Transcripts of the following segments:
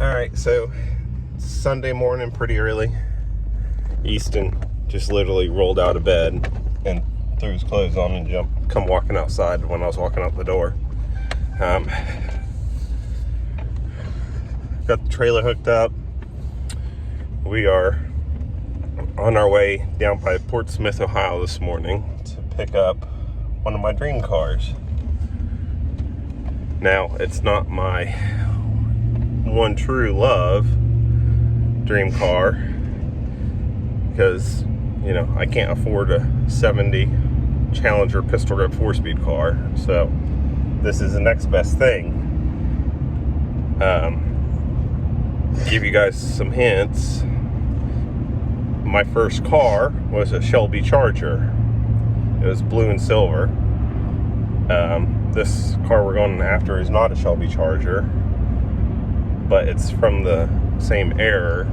All right, so Sunday morning, pretty early. Easton just literally rolled out of bed and threw his clothes on and come walking outside when I was walking out the door. Got the trailer hooked up. We are on our way down by Portsmouth, Ohio this morning to pick up one of my dream cars. Now, it's not my one true love dream car because, you know, I can't afford a 70 Challenger pistol grip 4-speed car, so this is the next best thing. Give you guys some hints. My first car was a Shelby Charger. It was blue and silver. This car we're going after is not a Shelby Charger, but it's from the same era,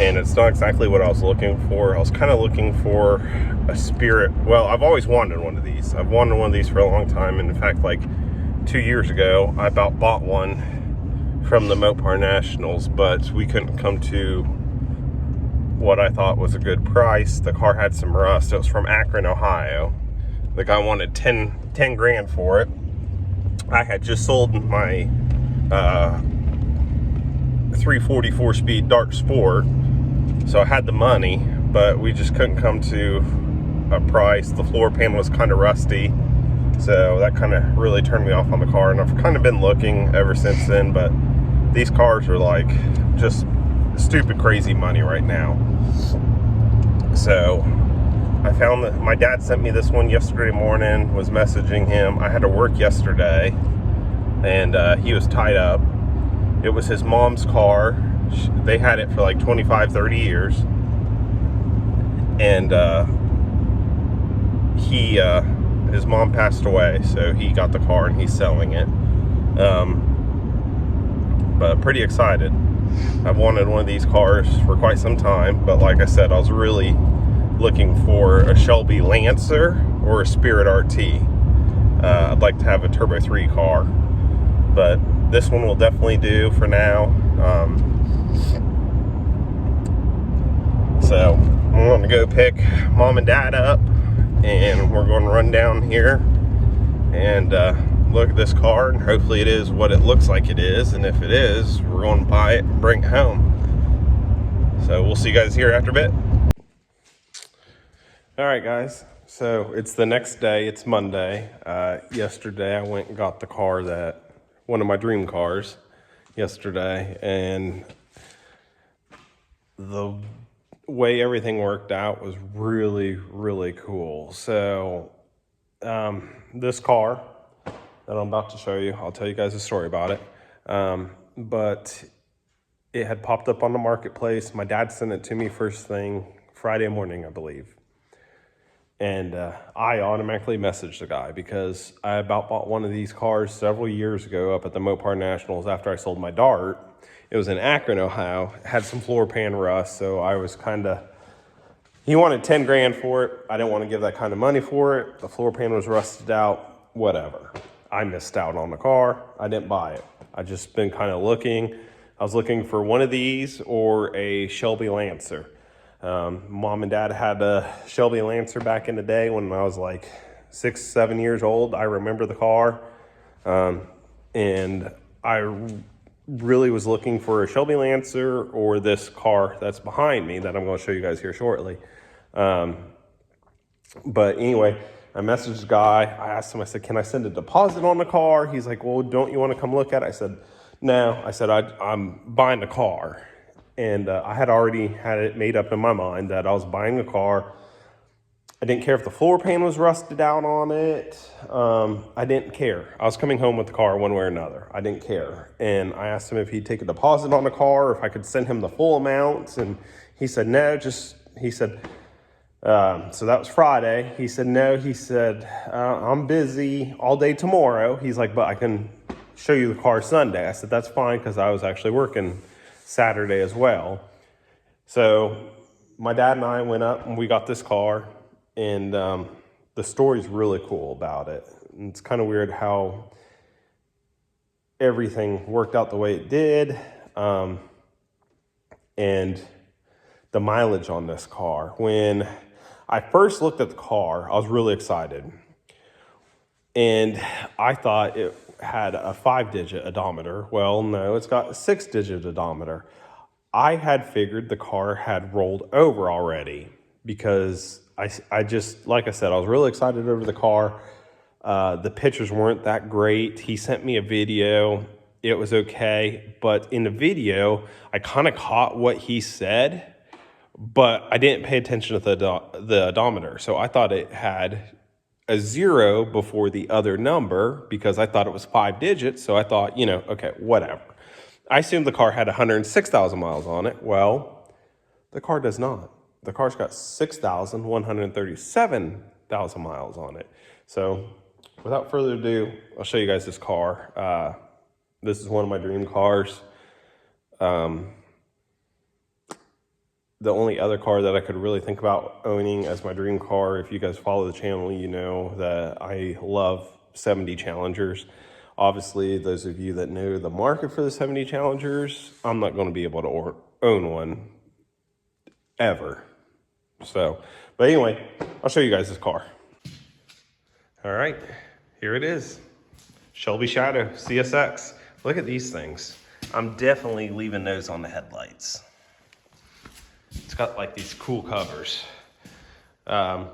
and it's not exactly what I was looking for. I was kind of looking for a Spirit. Well, I've always wanted one of these. I've wanted one of these for a long time, and in fact, like 2 years ago, I about bought one from the Mopar Nationals, but we couldn't come to what I thought was a good price. The car had some rust. It was from Akron, Ohio. The guy wanted 10 grand for it. I had just sold my 344 speed Dart Sport, so I had the money, but we just couldn't come to a price. The floor pan was kind of rusty, so that kind of really turned me off on the car, and I've kind of been looking ever since then. But these cars are like just stupid crazy money right now. So I found that my dad sent me this one yesterday morning, was messaging him. I had to work yesterday, and he was tied up. It was his mom's car. They had it for like 25, 30 years. And his mom passed away, so he got the car and he's selling it. But pretty excited. I've wanted one of these cars for quite some time, but like I said, I was really looking for a Shelby Lancer or a Spirit RT. I'd like to have a Turbo 3 car, but this one will definitely do for now. So I'm going to go pick mom and dad up, and we're going to run down here and look at this car, and hopefully it is what it looks like it is, and if it is, we're going to buy it and bring it home. So we'll see you guys here after a bit. All right, guys, so it's the next day. It's Monday. Yesterday I went and got the car, one of my dream cars yesterday, and the way everything worked out was really, really cool. So this car that I'm about to show you, I'll tell you guys a story about it, but it had popped up on the marketplace. My dad sent it to me first thing Friday morning, I believe. And I automatically messaged the guy because I about bought one of these cars several years ago up at the Mopar Nationals after I sold my Dart. It was in Akron, Ohio. It had some floor pan rust, so I was he wanted 10 grand for it. I didn't want to give that kind of money for it. The floor pan was rusted out, whatever. I missed out on the car. I didn't buy it. I just been kind of looking. I was looking for one of these or a Shelby Lancer. Mom and dad had a Shelby Lancer back in the day when I was like 6, 7 years old. I remember the car, and I really was looking for a Shelby Lancer or this car that's behind me that I'm going to show you guys here shortly. But anyway, I messaged the guy. I asked him, I said, can I send a deposit on the car? He's like, well, don't you want to come look at it? I said, no. I said, I'm buying the car. And I had already had it made up in my mind that I was buying a car. I didn't care if the floor pan was rusted out on it. I didn't care. I was coming home with the car one way or another. I didn't care. And I asked him if he'd take a deposit on the car, or if I could send him the full amount. And he said, no, he said, so that was Friday. He said, no, he said, I'm busy all day tomorrow. He's like, but I can show you the car Sunday. I said, that's fine, because I was actually working Saturday as well. So my dad and I went up and we got this car, and the story's really cool about it. And it's kind of weird how everything worked out the way it did. And the mileage on this car. When I first looked at the car, I was really excited. And I thought it had a 5-digit odometer. Well, no, it's got a 6-digit odometer. I had figured the car had rolled over already because I just, like I said, I was really excited over the car. The pictures weren't that great. He sent me a video. It was okay. But in the video, I kind of caught what he said, but I didn't pay attention to the odometer. So I thought it had a 0 before the other number because I thought it was 5 digits. So I thought, you know, okay, whatever. I assumed the car had 106,000 miles on it. Well, the car does not. The car's got 6,137,000 miles on it. So without further ado, I'll show you guys this car. This is one of my dream cars. The only other car that I could really think about owning as my dream car, if you guys follow the channel, you know that I love 70 Challengers. Obviously, those of you that know the market for the 70 Challengers, I'm not going to be able to own one ever. So, but anyway, I'll show you guys this car. All right, here it is. Shelby Shadow CSX. Look at these things. I'm definitely leaving those on the headlights. It's got like these cool covers. I'll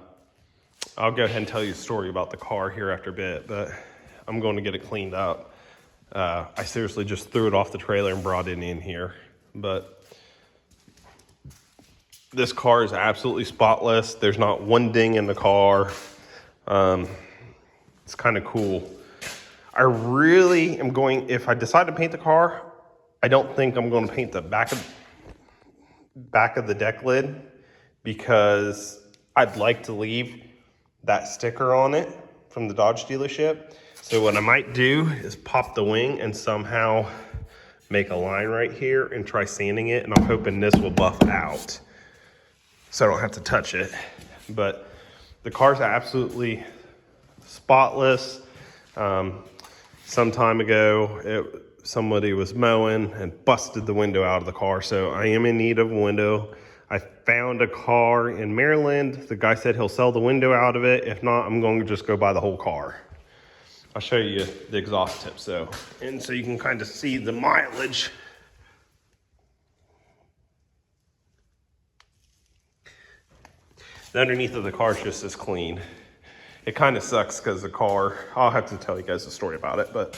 go ahead and tell you a story about the car here after a bit, but I'm going to get it cleaned up. I seriously just threw it off the trailer and brought it in here. But this car is absolutely spotless. There's not one ding in the car. It's kind of cool. I really am going, if I decide to paint the car, I don't think I'm going to paint the back of the deck lid because I'd like to leave that sticker on it from the Dodge dealership. So what I might do is pop the wing and somehow make a line right here and try sanding it. And I'm hoping this will buff out so I don't have to touch it. But the car's absolutely spotless. Some time ago, somebody was mowing and busted the window out of the car. So I am in need of a window. I found a car in Maryland. The guy said he'll sell the window out of it. If not, I'm going to just go buy the whole car. I'll show you the exhaust tips though. And so you can kind of see the mileage. The underneath of the car is just as clean. It kind of sucks because the car, I'll have to tell you guys a story about it, but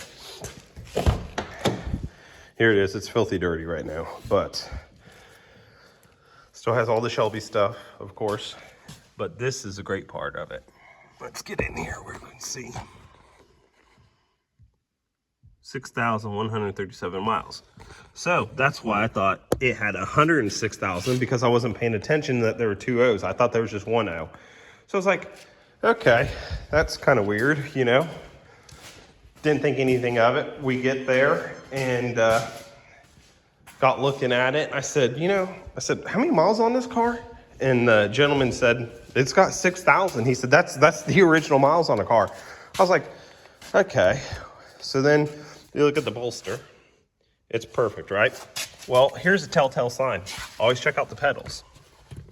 here it is. It's filthy dirty right now, but still has all the Shelby stuff, of course, but this is a great part of it. Let's get in here where we can see. 6,137 miles. So that's why I thought it had 106,000 because I wasn't paying attention that there were 2 O's. I thought there was just 1 O. So I was like, okay, that's kind of weird, you know? Didn't think anything of it. We get there and got looking at it. I said, how many miles on this car? And the gentleman said, it's got 6,000. He said, that's the original miles on the car. I was like, okay. So then you look at the bolster. It's perfect, right? Well, here's a telltale sign. Always check out the pedals.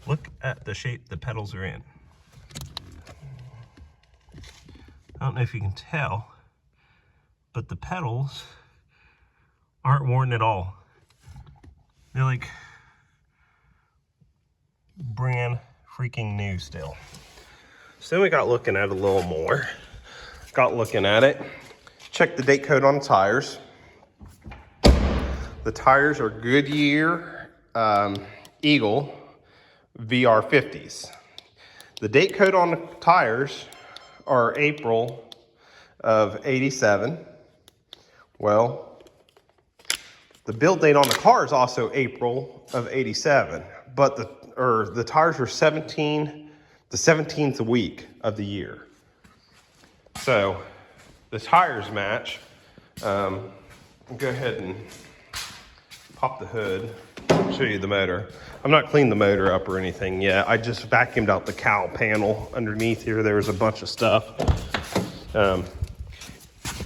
Look at the shape the pedals are in. I don't know if you can tell, but the pedals aren't worn at all. They're like brand freaking new still. So then we got looking at it a little more. Got looking at it. Check the date code on the tires. The tires are Goodyear Eagle VR50s. The date code on the tires are April of 87. Well, the build date on the car is also April of 87, but the tires were the 17th week of the year. So the tires match. Go ahead and pop the hood, show you the motor. I'm not cleaning the motor up or anything yet. I just vacuumed out the cowl panel underneath here. There was a bunch of stuff.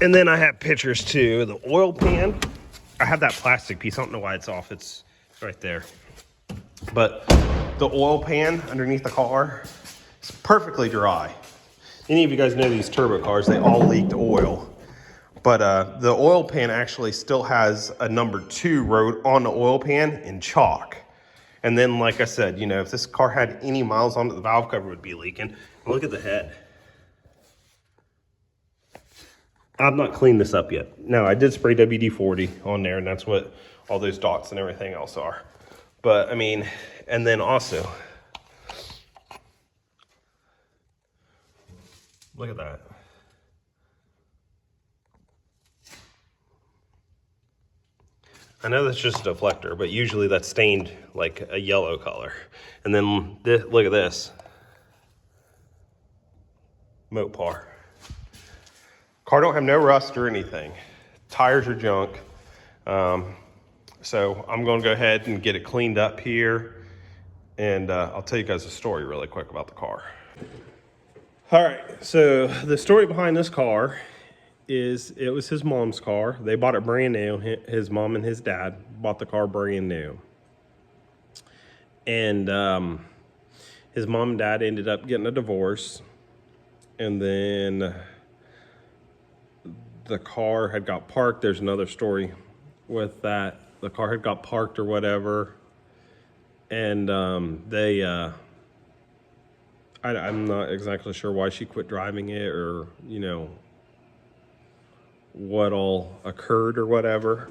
And then I have pictures too. The oil pan, I have that plastic piece. I don't know why it's off. It's right there. But the oil pan underneath the car is perfectly dry. Any of you guys know these turbo cars, they all leaked oil. But the oil pan actually still has a number 2 wrote on the oil pan in chalk. And then, like I said, you know, if this car had any miles on it, the valve cover would be leaking. Look at the head. I've not cleaned this up yet. No, I did spray WD-40 on there, and that's what all those dots and everything else are. But, I mean, and then also, look at that. I know that's just a deflector, but usually that's stained like a yellow color. And then this, look at this. Mopar. Car don't have no rust or anything. Tires are junk. So I'm gonna go ahead and get it cleaned up here. And I'll tell you guys a story really quick about the car. All right, so the story behind this car is it was his mom's car. They bought it brand new. His mom and his dad bought the car brand new. And his mom and dad ended up getting a divorce. And then the car had got parked. There's another story with that. The car had got parked or whatever. And I'm not exactly sure why she quit driving it or, you know, what all occurred or whatever.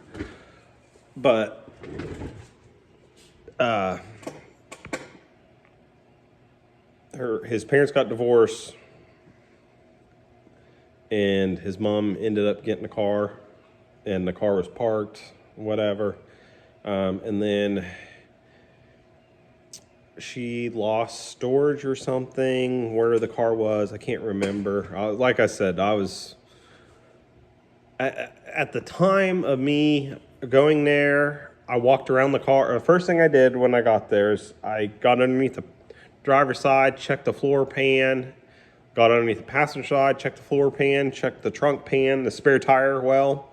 But his parents got divorced, and his mom ended up getting a car, and the car was parked, whatever. And then she lost storage or something where the car was. I can't remember. Like I said, I was at the time of me going there, I walked around the car. The first thing I did when I got there is I got underneath the driver's side, checked the floor pan, got underneath the passenger side, checked the floor pan, checked the trunk pan, the spare tire well.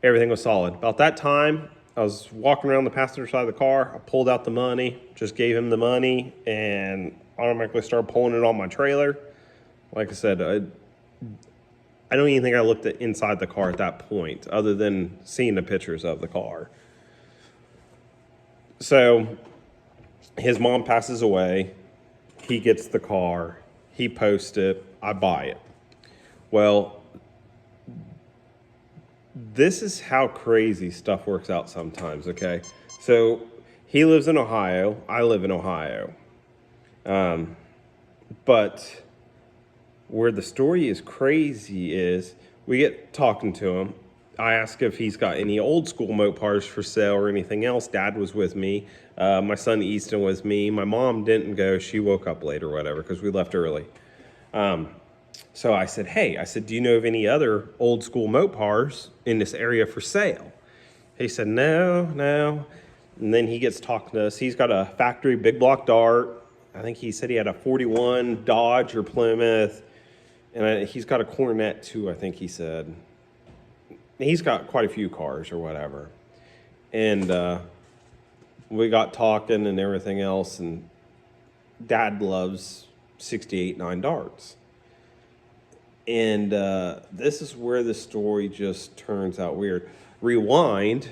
Everything was solid. About that time, I was walking around the passenger side of the car. I pulled out the money, just gave him the money, and automatically started pulling it on my trailer. Like I said, I don't even think I looked at inside the car at that point, other than seeing the pictures of the car. So his mom passes away. He gets the car. He posts it. I buy it. Well, this is how crazy stuff works out sometimes, okay? So he lives in Ohio. I live in Ohio. But where the story is crazy is we get talking to him. I ask if he's got any old school Mopars for sale or anything else. Dad was with me. My son Easton was me. My mom didn't go. She woke up late or whatever because we left early. So I said, hey, do you know of any other old school Mopars in this area for sale? He said, no. And then he gets talking to us. He's got a factory big block Dart. I think he said he had a 41 Dodge or Plymouth. And he's got a Cornet too, I think he said. He's got quite a few cars or whatever. And we got talking and everything else. And Dad loves 68 9 Darts. And this is where the story just turns out weird. Rewind.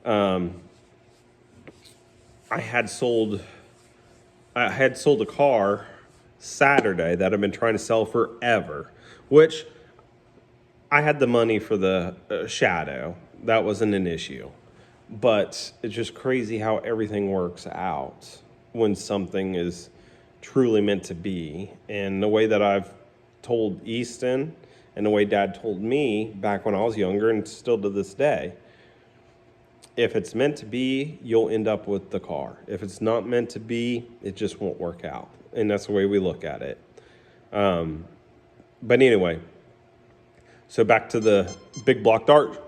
I had sold a car Saturday that I've been trying to sell forever, which I had the money for the Shadow. That wasn't an issue. But it's just crazy how everything works out when something is truly meant to be. And the way that I've told Easton and the way Dad told me back when I was younger and still to this day, if it's meant to be, you'll end up with the car. If it's not meant to be, it just won't work out. And that's the way we look at it. But anyway, so back to the big block Dart.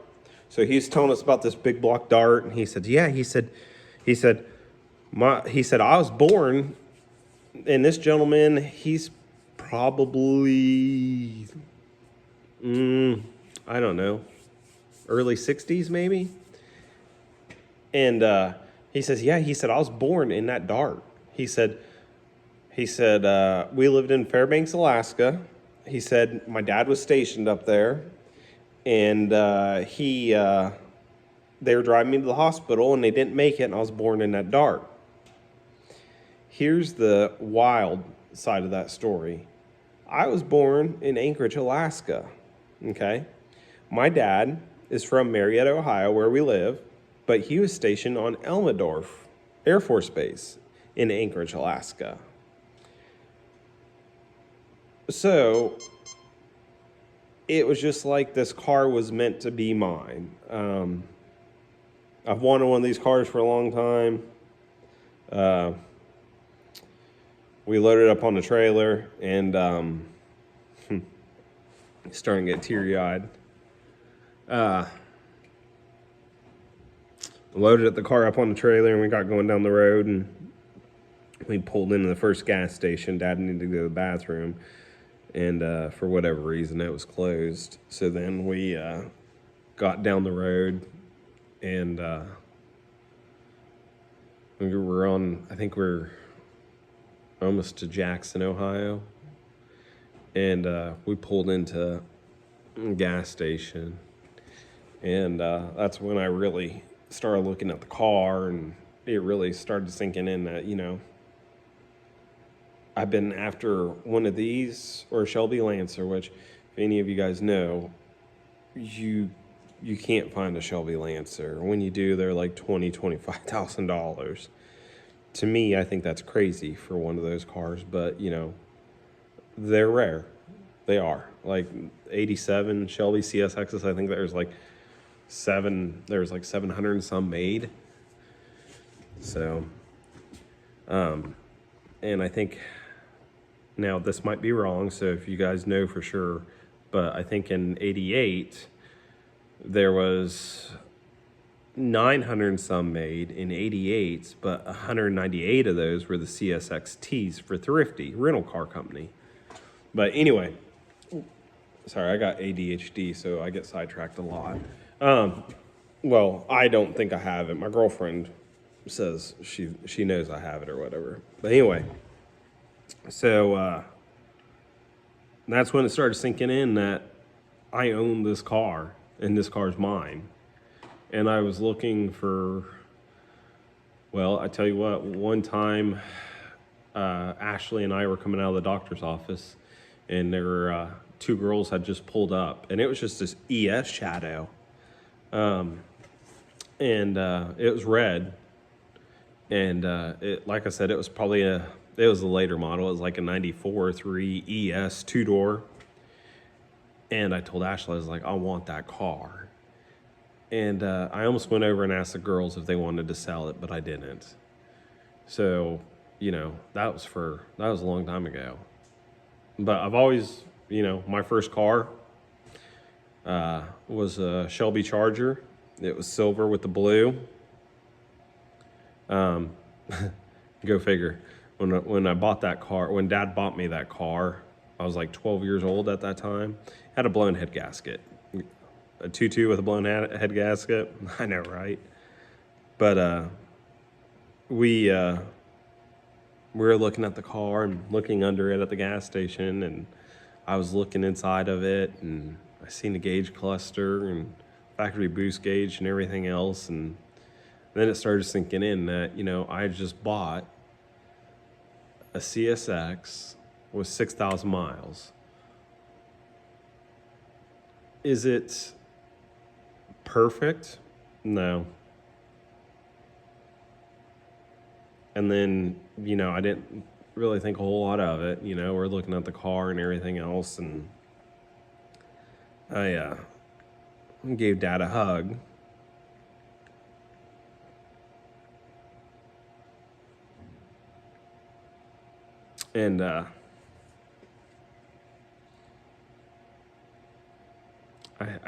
So he's telling us about this big block Dart, and he said, yeah, he said, I was born, and this gentleman, he's probably I don't know, early 60s maybe. And he says, yeah, he said, I was born in that dart. He said, we lived in Fairbanks, Alaska. He said, my dad was stationed up there. And they were driving me to the hospital and they didn't make it. And I was born in that dart. Here's the wild side of that story. I was born in Anchorage, Alaska. Okay. My dad is from Marietta, Ohio, where we live, but he was stationed on Elmendorf Air Force Base in Anchorage, Alaska. So it was just like this car was meant to be mine. I've wanted one of these cars for a long time. We loaded up on the trailer and starting to get teary-eyed. Loaded the car up on the trailer and we got going down the road and we pulled into the first gas station. Dad needed to go to the bathroom and for whatever reason it was closed. So then we got down the road and we were on, I think we're almost to Jackson, Ohio. And we pulled into a gas station. And that's when I really started looking at the car, and it really started sinking in that, I've been after one of these or a Shelby Lancer, which if any of you guys know, you can't find a Shelby Lancer. When you do, they're like $25,000. To me, I think that's crazy for one of those cars, but they're rare. They are. Like 87 Shelby CSXs, I think there's like 700 and some made. So, and I think, now this might be wrong, so if you guys know for sure, but I think in 88, there was 900 and some made in 88, but 198 of those were the CSXTs for Thrifty, rental car company. But anyway, sorry, I got ADHD, so I get sidetracked a lot. Well, I don't think I have it. My girlfriend says she knows I have it or whatever. But anyway, so that's when it started sinking in that I own this car and this car's mine. And I was looking for, well, I tell you what, one time Ashley and I were coming out of the doctor's office and there were two girls had just pulled up and it was just this ES Shadow. And it was red. And it, like I said, it was probably it was a later model. It was like a 94 3 ES two-door. And I told Ashley, I was like, I want that car. And I almost went over and asked the girls if they wanted to sell it, but I didn't. So, that was a long time ago. But I've always, my first car was a Shelby Charger. It was silver with the blue. Go figure. When I bought that car, when Dad bought me that car, I was like 12 years old at that time. Had a blown head gasket. A 2.2 with a blown head gasket. I know, right? But we were looking at the car and looking under it at the gas station, and I was looking inside of it, and I seen the gauge cluster and factory boost gauge and everything else, and then it started sinking in that, I had just bought a CSX with 6,000 miles. Is it perfect? No. And then, I didn't really think a whole lot of it. We're looking at the car and everything else, and I gave Dad a hug. And I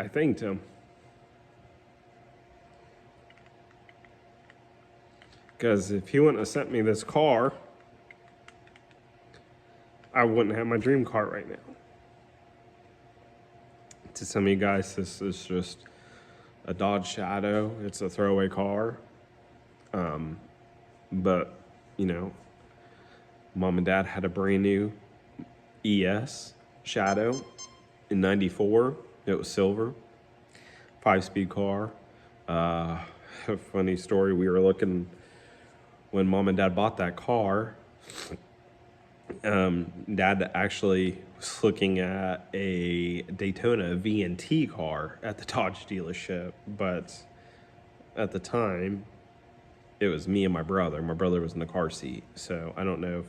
thanked him. Because if he wouldn't have sent me this car, I wouldn't have my dream car right now. To some of you guys, this is just a Dodge Shadow. It's a throwaway car. But, you know, Mom and Dad had a brand new ES Shadow in '94. It was silver, 5-speed car. A funny story, we were looking, when Mom and Dad bought that car, Dad actually was looking at a Daytona VNT car at the Dodge dealership, but at the time, it was me and my brother. My brother was in the car seat, so I don't know if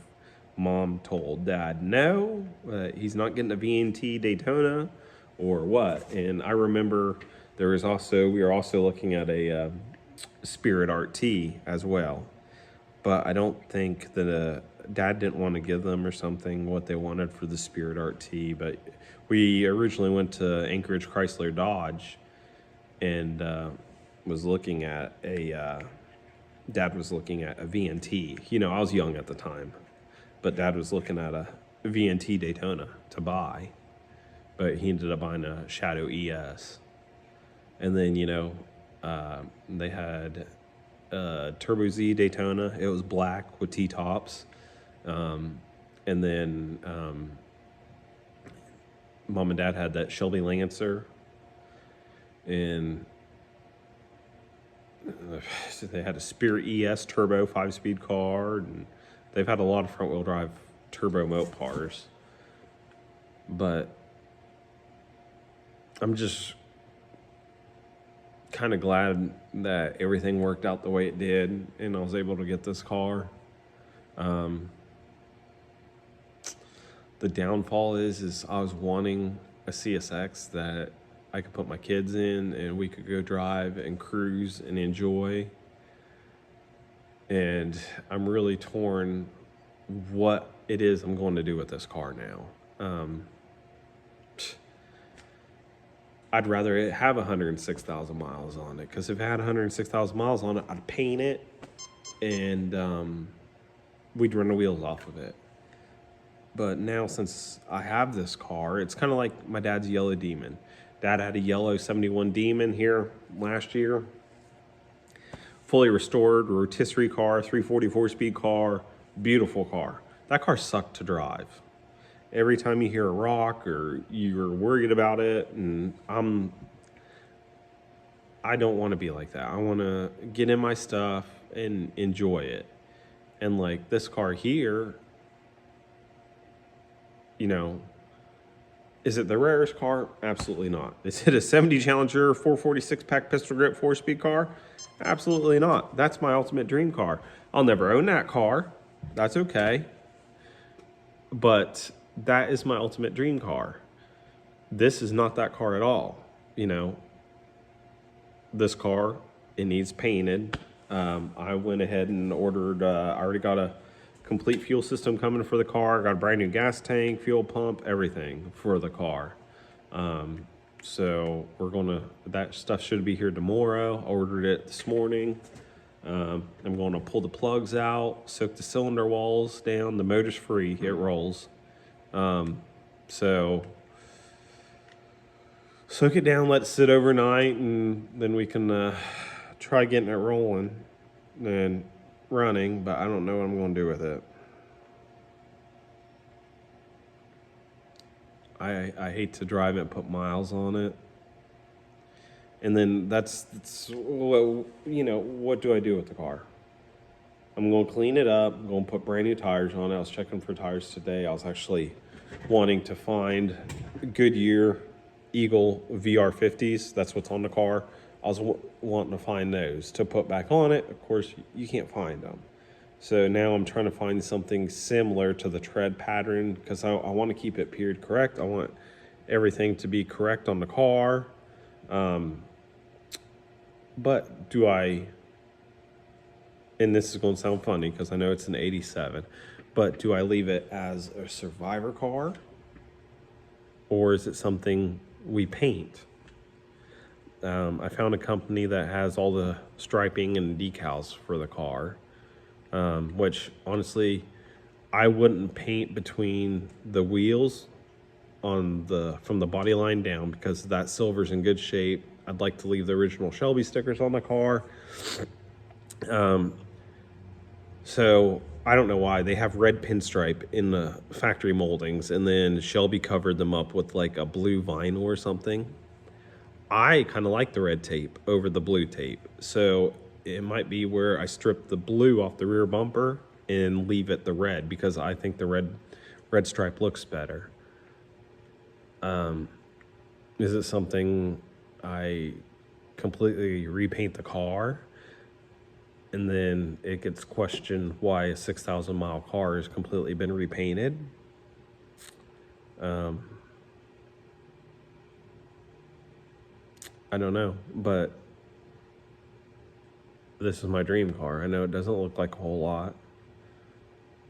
Mom told Dad, no, he's not getting a VNT Daytona or what. And I remember we were also looking at a Spirit RT as well. But I don't think that Dad didn't want to give them or something what they wanted for the Spirit RT. But we originally went to Anchorage Chrysler Dodge and was looking at Dad was looking at a VNT. You know, I was young at the time, but Dad was looking at a VNT Daytona to buy, but he ended up buying a Shadow ES. And then, you know, they had Turbo Z Daytona. It was black with T-tops. And then Mom and Dad had that Shelby Lancer. And they had a Spirit ES Turbo 5-speed car. And they've had a lot of front-wheel drive turbo Mopars. But I'm just kind of glad that everything worked out the way it did and I was able to get this car. The downfall is I was wanting a CSX that I could put my kids in and we could go drive and cruise and enjoy. And I'm really torn what it is I'm going to do with this car now. I'd rather it have 106,000 miles on it, because if it had 106,000 miles on it, I'd paint it and we'd run the wheels off of it. But now, since I have this car, it's kind of like my dad's yellow Demon. Dad had a yellow 71 Demon here last year. Fully restored, rotisserie car, 344-speed car, beautiful car. That car sucked to drive. Every time you hear a rock or you're worried about it, and I don't want to be like that. I want to get in my stuff and enjoy it. And like this car here, you know, is it the rarest car? Absolutely not. Is it a 70 Challenger 446 pack pistol grip 4-speed car? Absolutely not. That's my ultimate dream car. I'll never own that car. That's okay. But that is my ultimate dream car. This is not that car at all. You know, this car, it needs painted. I went ahead and ordered, I already got a complete fuel system coming for the car. Got a brand new gas tank, fuel pump, everything for the car. So that stuff should be here tomorrow. I ordered it this morning. I'm going to pull the plugs out, soak the cylinder walls down. The motor's free, it rolls. So soak it down, let it sit overnight, and then we can try getting it rolling and running, but I don't know what I'm going to do with it. I hate to drive it and put miles on it. And then that's well, you know, what do I do with the car? I'm going to clean it up. I'm going to put brand new tires on it. I was checking for tires today. I was actually wanting to find Goodyear Eagle VR50s. That's what's on the car. I was wanting to find those to put back on it. Of course, you can't find them. So now I'm trying to find something similar to the tread pattern, because I want to keep it period correct. I want everything to be correct on the car. But do I, and this is going to sound funny because I know it's an 87, but do I leave it as a survivor car, or is it something we paint? I found a company that has all the striping and decals for the car, which honestly, I wouldn't paint between the wheels on from the body line down, because that silver's in good shape. I'd like to leave the original Shelby stickers on the car. So I don't know why they have red pinstripe in the factory moldings, and then Shelby covered them up with like a blue vinyl or something. I kind of like the red tape over the blue tape, so it might be where I strip the blue off the rear bumper and leave it the red, because I think the red stripe looks better. Is it something I completely repaint the car and then it gets questioned why a 6,000 mile car has completely been repainted? I don't know, but this is my dream car. I know it doesn't look like a whole lot,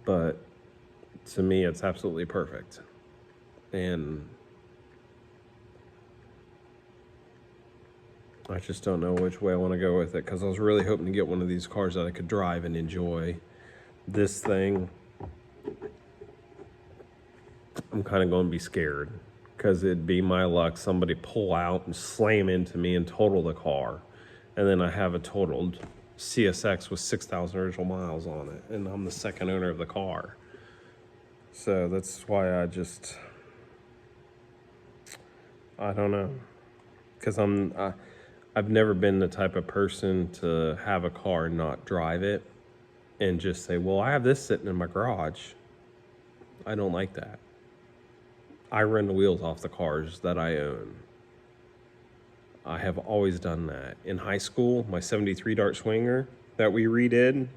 but to me, it's absolutely perfect. And I just don't know which way I want to go with it, because I was really hoping to get one of these cars that I could drive and enjoy. This thing, I'm kind of going to be scared, because it'd be my luck somebody pull out and slam into me and total the car, and then I have a totaled CSX with 6,000 original miles on it, and I'm the second owner of the car. So that's why I don't know, because I've never been the type of person to have a car and not drive it and just say, well, I have this sitting in my garage. I don't like that. I run the wheels off the cars that I own. I have always done that. In high school, my 73 Dart Swinger that we redid,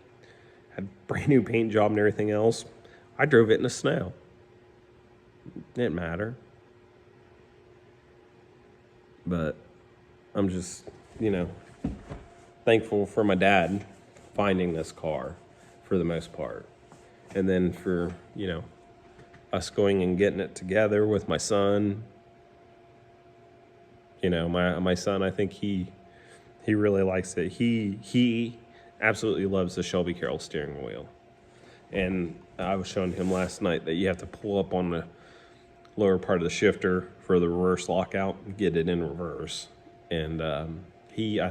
had brand new paint job and everything else, I drove it in the snow. Didn't matter. But I'm just, thankful for my dad finding this car for the most part. And then for, us going and getting it together with my son. My son, I think he really likes it. He absolutely loves the Shelby Carroll steering wheel. And I was showing him last night that you have to pull up on the lower part of the shifter for the reverse lockout and get it in reverse. And I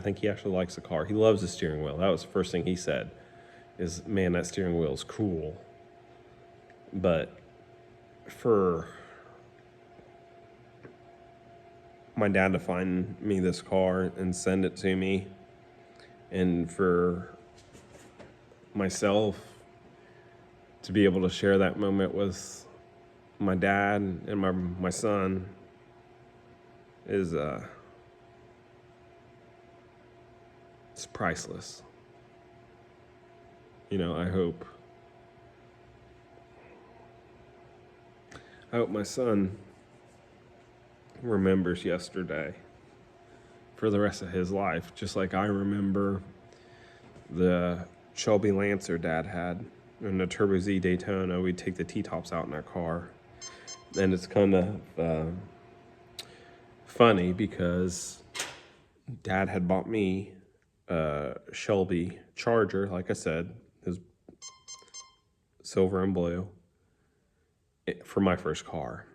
think he actually likes the car. He loves the steering wheel. That was the first thing he said, is, man, that steering wheel is cool. But for my dad to find me this car and send it to me, and for myself to be able to share that moment with my dad and my son is it's priceless. I hope my son remembers yesterday for the rest of his life, just like I remember the Shelby Lancer Dad had in the Turbo Z Daytona. We'd take the T-tops out in our car. And it's kind of funny because Dad had bought me a Shelby Charger, like I said, his silver and blue, for my first car.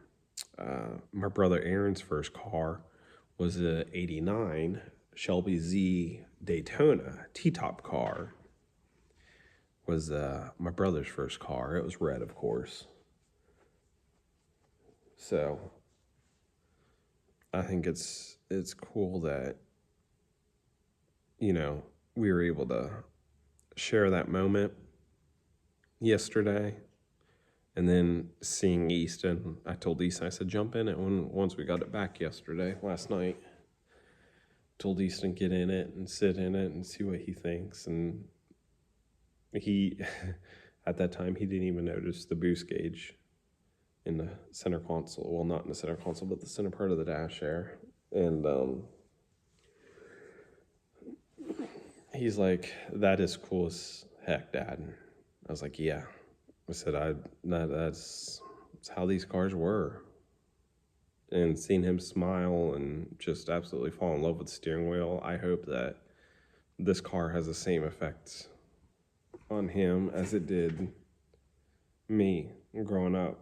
My brother Aaron's first car was a '89 Shelby Z Daytona T-top car. Was my brother's first car. It was red, of course. So I think it's cool that we were able to share that moment yesterday. And then seeing Easton, I told Easton, I said, jump in it once we got it back last night. Told Easton, get in it and sit in it and see what he thinks. And he, at that time, he didn't even notice the boost gauge in the center console. Well, not in the center console, but the center part of the dash there. And he's like, that is cool as heck, Dad. I was like, yeah. I said, that's how these cars were. And seeing him smile and just absolutely fall in love with the steering wheel, I hope that this car has the same effect on him as it did me growing up.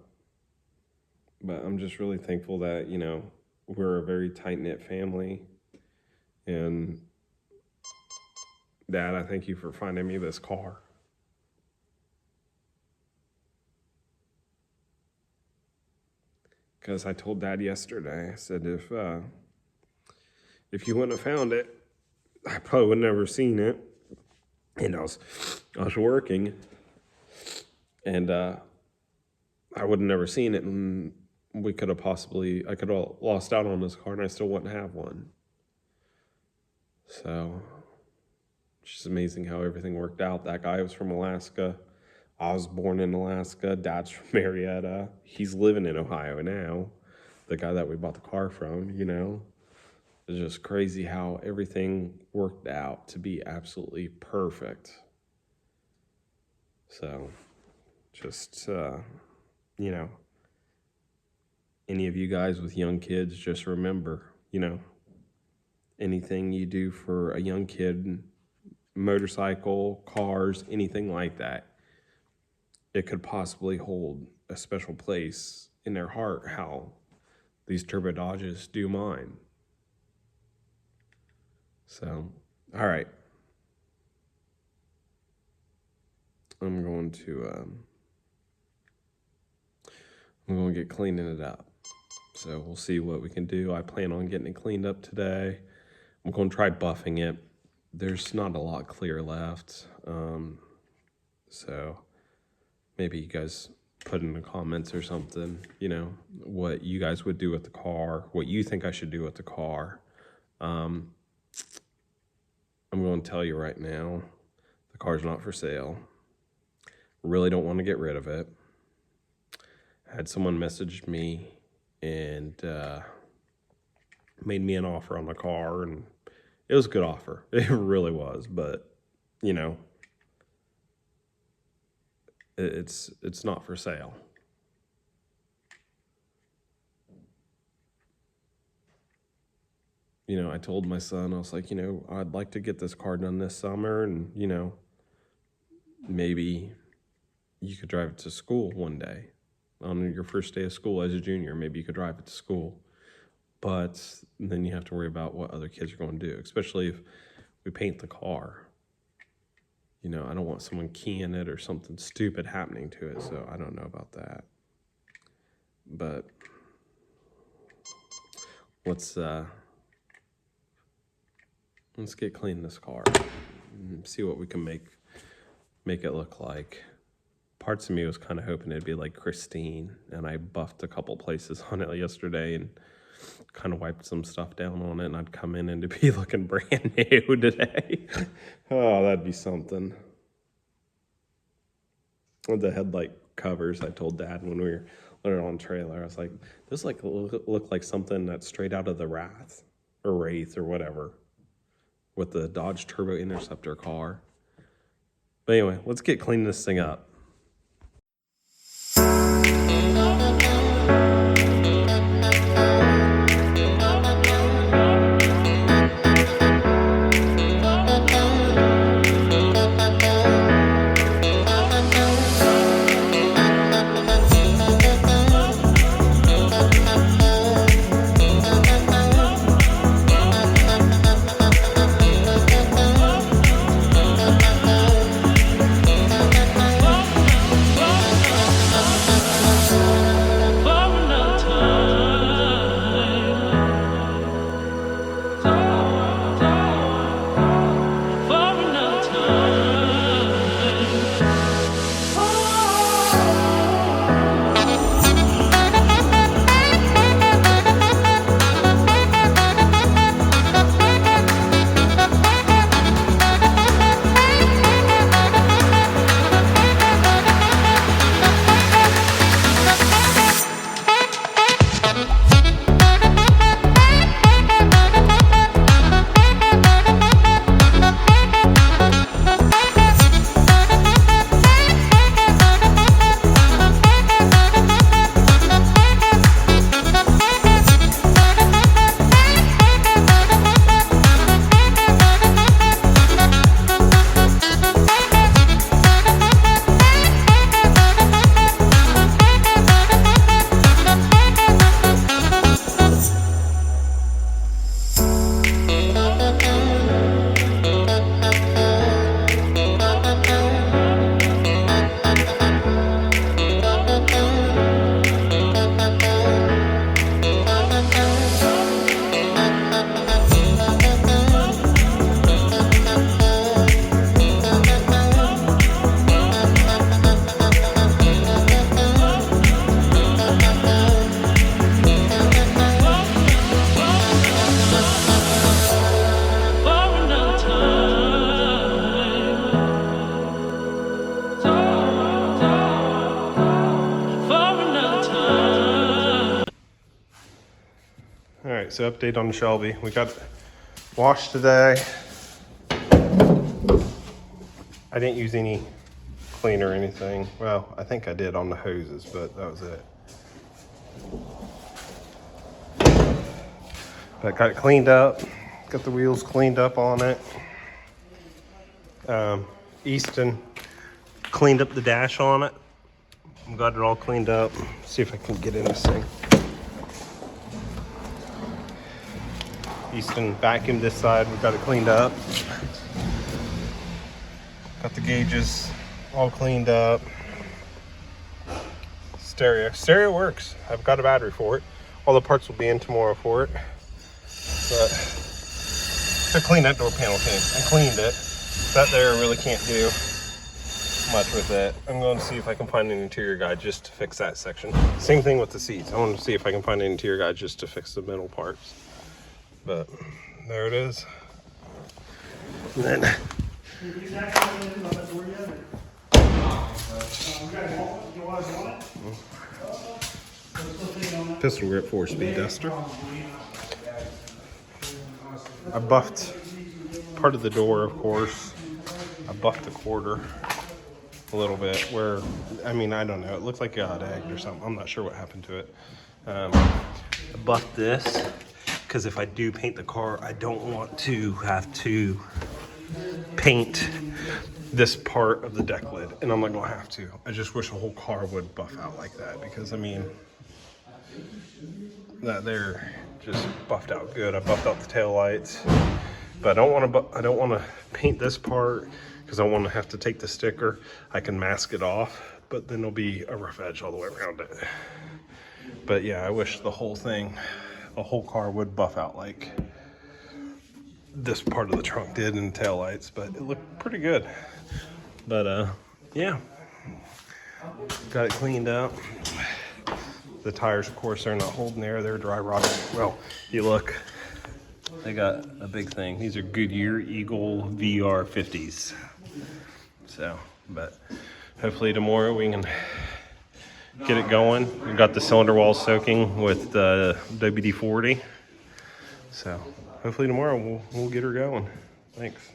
But I'm just really thankful that, you know, we're a very tight-knit family. And Dad, I thank you for finding me this car. Because I told Dad yesterday, I said, if you wouldn't have found it, I probably would have never seen it. And I was working, and I would have never seen it, and I could have lost out on this car, and I still wouldn't have one. So it's just amazing how everything worked out. That guy was from Alaska. I was born in Alaska. Dad's from Marietta. He's living in Ohio now. The guy that we bought the car from, you know. It's just crazy how everything worked out to be absolutely perfect. So, just, you know, any of you guys with young kids, just remember, you know, anything you do for a young kid, motorcycle, cars, anything like that, it could possibly hold a special place in their heart, how these turbo Dodges do mine. So, all right. I'm going to get cleaning it up. So we'll see what we can do. I plan on getting it cleaned up today. I'm going to try buffing it. There's not a lot clear left. So maybe you guys put in the comments or something, you know, what you guys would do with the car, what you think I should do with the car. I'm going to tell you right now, the car's not for sale. Really don't want to get rid of it. I had someone message me and made me an offer on the car, and it was a good offer. It really was, but you know, it's not for sale. You know, I told my son, I was like, you know, I'd like to get this car done this summer, and you know, maybe you could drive it to school one day. On your first day of school as a junior, maybe you could drive it to school. But then you have to worry about what other kids are going to do, especially if we paint the car. You know, I don't want someone keying it or something stupid happening to it, so I don't know about that. But let's get clean this car and see what we can make it look like. Parts of me was kind of hoping it'd be like Christine, and I buffed a couple places on it yesterday and kind of wiped some stuff down on it, and I'd come in and it'd be looking brand new today. Oh, that'd be something. The headlight covers, I told Dad when we were on trailer, I was like, this look like something that's straight out of the Wrath or Wraith or whatever with the Dodge Turbo Interceptor car. But anyway, let's get cleaning this thing up. so update on the Shelby. We got washed today. I didn't use any cleaner or anything. Well, I think I did on the hoses, but that was it. But got it cleaned up. Got the wheels cleaned up on it. Easton cleaned up the dash on it. Got it all cleaned up. See if I can get in this thing. Easton vacuumed this side. We got it cleaned up. Got the gauges all cleaned up. Stereo works. I've got a battery for it. All the parts will be in tomorrow for it. But to clean that door panel came. I cleaned it. That there I really can't do much with it. I'm going to see if I can find an interior guide just to fix that section. Same thing with the seats. I want to see if I can find an interior guide just to fix the middle parts. But there it is. And then pistol grip 4-speed duster. I buffed part of the door, of course. I buffed the quarter a little bit where, I mean, I don't know. It looked like it got egged or something. I'm not sure what happened to it. I buffed this because if I do paint the car, I don't want to have to paint this part of the deck lid, and I'm not gonna have to. I just wish the whole car would buff out like that, because I mean, that there just buffed out good. I buffed out the tail lights, but I don't want to paint this part because I want to have to take the sticker. I can mask it off, but then there'll be a rough edge all the way around it. But yeah, I wish the whole thing, the whole car would buff out like this part of the trunk did in the tail lights, but it looked pretty good. But yeah, got it cleaned up. The tires, of course, they're not holding there. They're dry rotted. Well, you look, they got a big thing. These are Goodyear Eagle VR50s. So, but hopefully tomorrow we can get it going. We got the cylinder walls soaking with WD-40. So hopefully tomorrow we'll get her going. Thanks.